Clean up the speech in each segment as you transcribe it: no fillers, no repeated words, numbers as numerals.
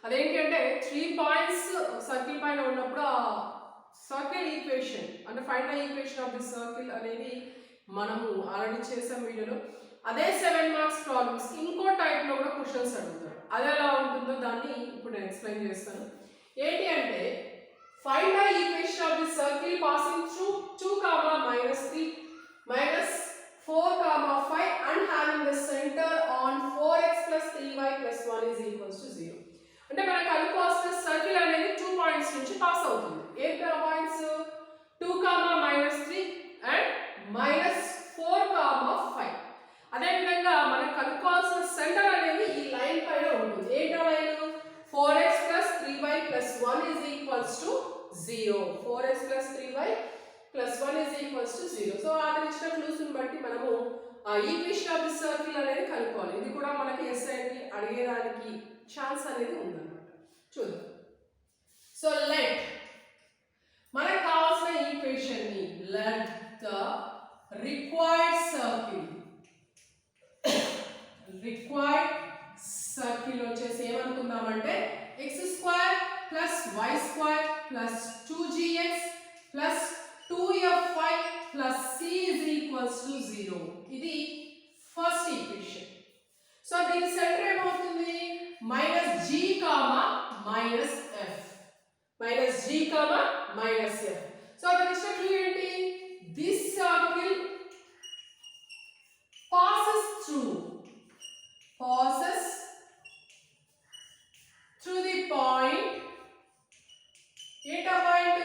అదేంటి అంటే 3 points circle పైన ఉన్నప్పుడు ఆ సర్కిల్ ఈక్వేషన్ అంటే find the equation of the circle అనేది మనము ఆల్రెడీ చేసాం వీడియోలో. అదే 7 మార్క్స్ ప్రాబ్లమ్స్ ఇంకో టైప్లో కూడా క్వశ్చన్స్ అడుగుతారు. అది ఎలా ఉంటుందో దాన్ని ఇప్పుడు నేను ఎక్స్ప్లెయిన్ చేస్తాను. ఏంటి అంటే find the equation of the circle passing through 2, -3, -4, 5 and having the center on 4x plus 3y plus 1 is equals to 0. అంటే మనకు అనుకోవాల్సిన సర్కిల్ అనేది 2 పాయింట్స్ నుంచి పాస్ అవుతుంది. ఏ పాయింట్స్ 2, -3 అండ్ -4, 5. అదే విధంగా మనకు కనుక్కోవాల్సిన సెంటర్ అనేది ఈ లైన్ పైన ఉంటుంది. ఏంటో line 4x plus 3y plus 1 is equals to 0. 4x plus 3y plus 1 is equals to 0. So అక్కడ ఇచ్చిన క్లూస్ ని బట్టి మనము ఆ ఈక్వేషన్ ఆఫ్ ది సర్కిల్ అనేది కనుక్కోవాలి. ఇది కూడా మనకి ఎస్ఐకి అడిగేదానికి ఛాన్స్ అనేది ఉందన్నమాట. చూద్దాం. సో లెట్ మనకు కావాల్సిన ఈక్వేషన్ ని లెట్ ద రిక్వైర్డ్ సర్కిల్ వచ్చేసి ఏమనుకుందామంటే x² + y² + 2gx + 2fy + c = 0. ఇది ఫస్ట్ ఈక్వేషన్. సో దీని సెంటర్ ఏమవుతుంది -g, -f -g, -f. So దీని స్ట్రక్చర్ ఏంటి? This circle passes through the point eta point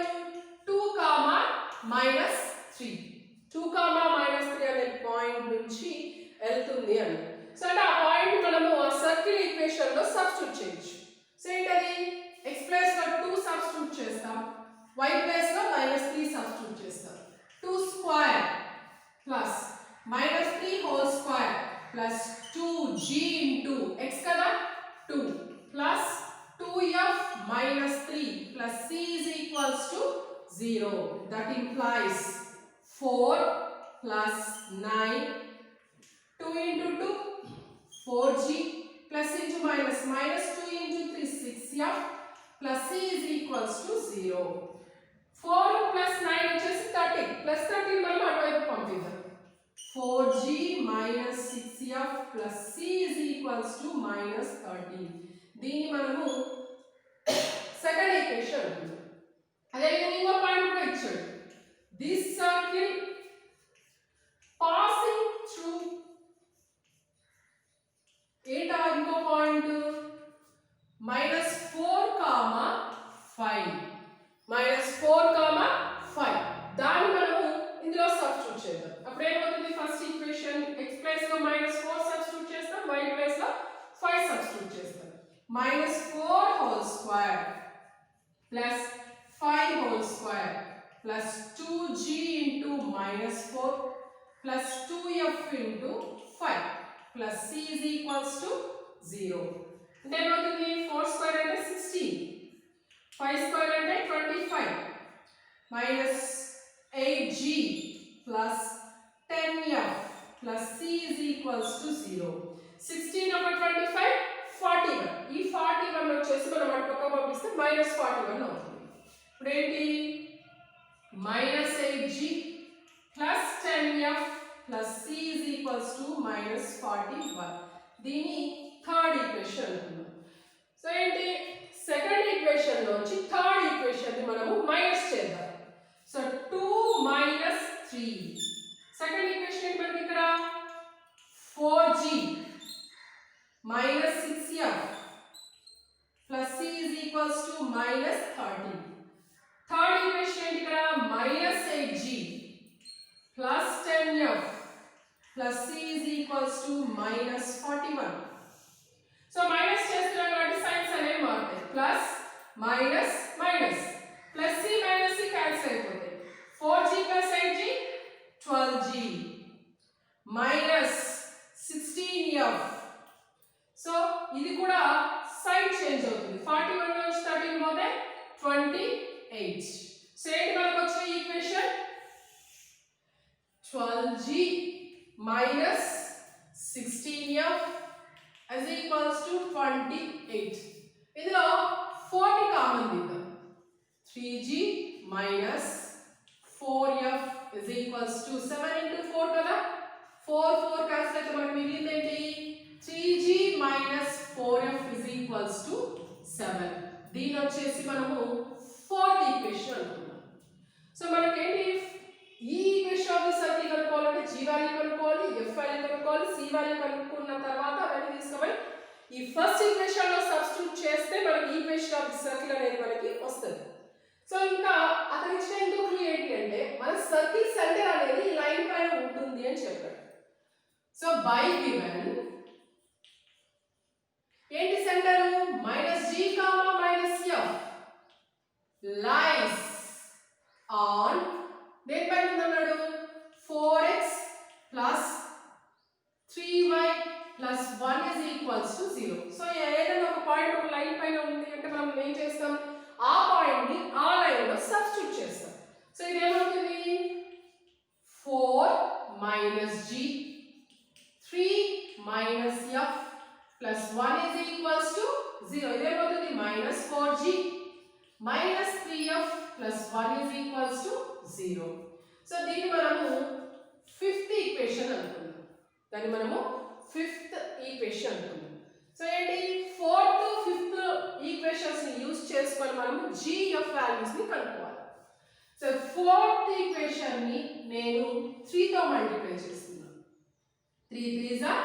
2, -3 అనే పాయింట్ నుంచి వెళ్తుంది అని. సో అంటే ఆ పాయింట్ మనము ఆ సర్కిల్ ఈక్వేషన్ లో సబ్స్టిట్యూట్ చేయొచ్చు. సో ఏంటది x ప్లేస్ లో 2 సబ్స్టిట్యూట్ చేస్తాం, y ప్లేస్ లో -3 సబ్స్టిట్యూట్ చేస్తాం. 2² plus -3 whole square plus 2g into x కదా 2 plus 2f -3 plus c is equals to 0. That implies 4 plus 9 2 into 2 4g plus into minus -2 into 3 6f plus c is equals to 0. 4 plus 9 వచ్చేసి 30 plus 30 మనం అటువైపు పంపిద్దాం. 4g minus 6f plus c is equals to -13. దీన్ని మనము second equation అంటాము. అదే ఇంకో point కూడా ఇచ్చాడు. దిస్ సర్కిల్ పాసింగ్ త్రూ ఏంటా ఇంకో పాయింట్ -4, -5 దాన్ని మనము ఇందులో సబ్స్టిట్యూట్ చేద్దాం. అప్పుడు ఏమవుతుంది ఫస్ట్ ఈక్వేషన్ x ప్లేస్ లో -4 సబ్స్టిట్యూట్ చేస్తాం, y ప్లేస్ లో 5 సబ్స్టిట్యూట్ చేస్తాం. -4 whole square plus 5 whole square plus 2g into -4 plus 2f into 5 plus c is equals to 0. అంటే ఏమవుతుంది 4² అంటే 16, 5² అంటే 25 -8g plus 10f plus c is equals to 0. 16 over 25 41. ఈ 41 వచ్చేసి మనం అటు పక్క పంపిస్తే -41 అవుతుంది. ఇప్పుడు ఏంటి -8g plus 10f plus c is equals to -41. దీని థర్డ్ ఈక్వేషన్ అంటున్నాం. సో ఏంటి సెకండ్ ఈక్వేషన్ నుంచి థర్డ్ ఈక్వేషన్ ని మనము మైనస్ చేద్దాం. సో 2 - 3 సెకండ్ ఈక్వేషన్ ఏంటి మనకి ఇక్కడ 4g -6f plus c is equals to -13. Third equation ఏంటి ఇక్కడ -8g plus 10f plus c is equals to -41. So minus చేస్తున్నాం కాబట్టి సైన్స్ అనేవి మారుతాయి. Plus minus minus plus C minus C cancel అయిపోతాయి. 4g plus 8g 12g minus 16f. So ఇది కూడా sign change అవుతుంది. 41 నుంచి 13 పోతే 28. సో ఏంటి మనకు వచ్చిన equation 12g minus 16f is equals to 28. ఇందులో 4 కామన్ తీద్దాం. 3g minus 4f is equals to 7 into 4 కదా. 4 cancel అయితే మనకు మిగిలింది ఏంటి? 3g minus 4f is equals to 7. దీని వచ్చేసి మనము ఫోర్త్ ఈక్వేషన్ అనుకున్నాం. సో మనకేంటి ఈ ఈక్వేషన్ ఆఫ్ ది సర్కిల్ కనుక్కోవాలంటే g వాల్యూ కనుక్కోవాలి, f వాల్యూ కనుక్కోవాలి, c వాల్యూ కనుక్కున్న తర్వాత అవన్నీ తీసుకొని ఈ ఫస్ట్ ఈక్వేషన్ లో సబ్స్టిట్యూట్ చేస్తే మనకి ఈక్వేషన్ ఆఫ్ ది సర్కిల్ అనేది మనకి వస్తుంది. సో ఇంకా అతను ఇచ్చిన ఇంకో క్లూ ఏంటి అంటే మన సర్కిల్ సెంటర్ అనేది ఈ లైన్ పైన ఉంటుంది అని చెప్పాడు. సో బై గివెన్ ఏంటి centre -g, -f lies on దేని పైన ఉందన్నాడు 4x plus 3y plus 1 is equals to 0. So ఏదైనా ఒక పాయింట్ ఒక లైన్ పైన ఉంది అంటే మనం ఏం చేస్తాం ఆ పాయింట్ ని ఆ లైన్ లో సబ్స్టిట్యూట్ చేస్తాం. సో ఇది ఏమవుతుంది 4 minus g 3 minus f plus 1 is equals to 0. ఇది ఏమవుతుంది -4g minus 3f plus 1 is equals to 0. So దీన్ని మనము ఫిఫ్త్ ఈక్వేషన్ అనుకుందాం. దాన్ని మనము ఫిఫ్త్ ఈక్వేషన్ అనుకుందాం. సో ఏంటి ఫోర్త్ ఫిఫ్త్ ఈక్వేషన్స్ ని యూస్ చేసుకొని మనము gf వాల్యూస్ ని కనుక్కోవాలి. సో ఫోర్త్ ఈక్వేషన్ ని నేను 3 తో మల్టిప్లై చేస్తున్నాను. 3 3s are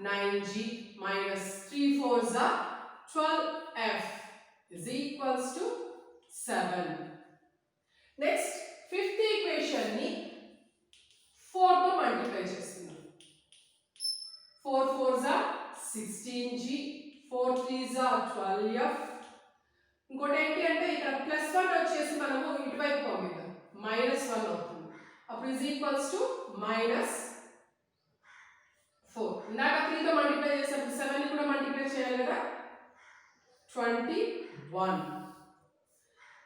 9g minus 3 4s are 12f is equals to 7. Next fifth equation ని 4 తో మల్టిప్లై చేస్తున్నాను. 4 4s are 16g 4 3s are 12f. ఇంకోటి ఏంటి అంటే ఇక్కడ +1 వచ్చేసి మనము ఇటువైపు పంపిద్దాం -1 అవుతుంది. అప్పుడు is equals to -4. ఇందాక 3 తో మల్టిప్లై చేసినప్పుడు 7 ని కూడా మల్టిప్లై చేయాలి కదా 21.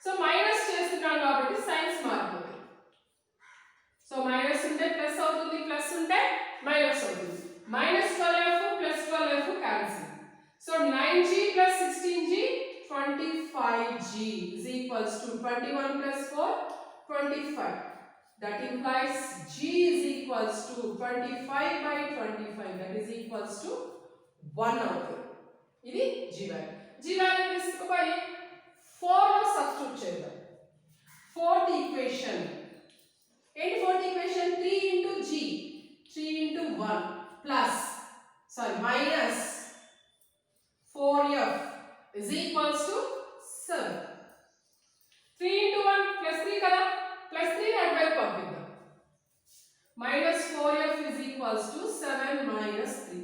సో మైనస్ చేస్తున్నాం కాబట్టి సైన్స్ మారుతుంది. సో మైనస్ ఉంటే ప్లస్ అవుతుంది, ప్లస్ ఉంటే మైనస్ అవుతుంది. -12f plus 12f cancel. So 9g plus 16g 25g is equals to 21 plus 4 25. That implies g is equals to 25 by 25. That is equals to 1 అవుతుంది. ఇది g value. g value తీసుకుపోయి 4 లో substitute చేద్దాం. Fourth equation ఏంటి fourth equation 3 into g 3 into 1 plus minus 4f is equals to 7. 3 into 1 plus 3 కదా plus 3 అటువైపు పంపిద్దాం. minus 4f is equals to 7 minus 3.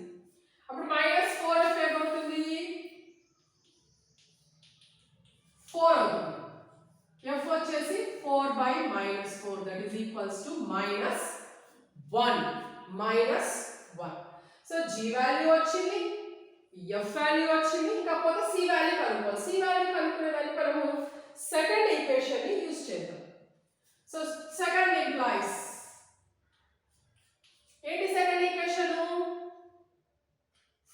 అప్పుడు minus 4f ఏమవుతుంది 4 అవుతుంది. f వచ్చేసి 4 by -4 that is equals to -1 minus 1. So g value వచ్చింది, f value వచ్చింది, కాకపోతే c వాల్యూ కనుక్కోవాలి. c వాల్యూ కనుక్కునే దానికి మనము సెకండ్ ఈక్వేషన్ ని యూస్ చేద్దాం. సో సెకండ్ ఇంప్లైస్ ఏంటి సెకండ్ ఈక్వేషన్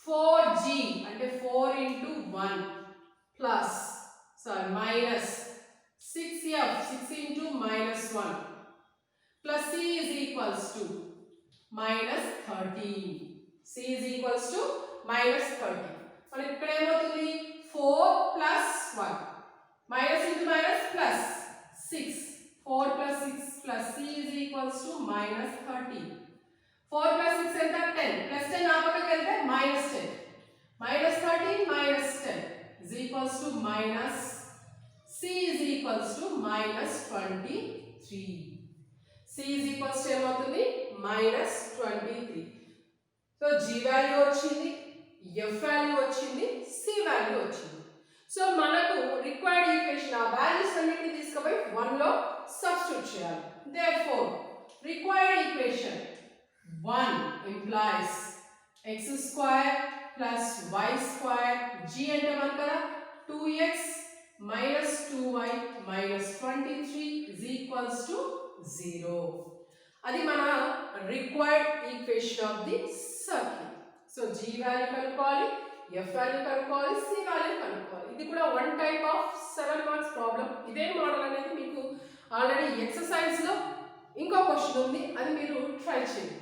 4g అంటే 4 into 1 plus minus 6f 6 into -1 plus c is equals to -13. c is equals to -13. మనకి ఇక్కడ ఏమవుతుంది 4 plus 1 minus into minus plus 6 4 plus 6 plus c is equals to -13. 4 plus 6 ఎంత 10 plus 10 ఆ పక్కకి వెళ్తే -10 -13 -10 is equals to minus c is equals to -23. c is equals to ఏమవుతుంది -23. So g value వచ్చింది, f value వచ్చింది, c వాల్యూ వచ్చింది. So మనకు required equation ఆ వాల్యూస్ అన్నిటిని తీసుకుపోయి 1 లో సబ్స్టిట్యూట్ చేయాలి. therefore required equation 1 implies x square plus y square g అంటే మన కదా 2x minus 2y minus 23 is equals to 0. అది మన required equation of the circle. So g value కనుక్కోవాలి, ఎఫ్ వాల్యూ కనుక్కోవాలి, సి వాల్యూ కనుక్కోవాలి. ఇది కూడా one type of 7 marks problem. ఇదే మోడల్ అనేది మీకు ఆల్రెడీ ఎక్సర్సైజ్లో ఇంకో క్వశ్చన్ ఉంది, అది మీరు ట్రై చేయండి.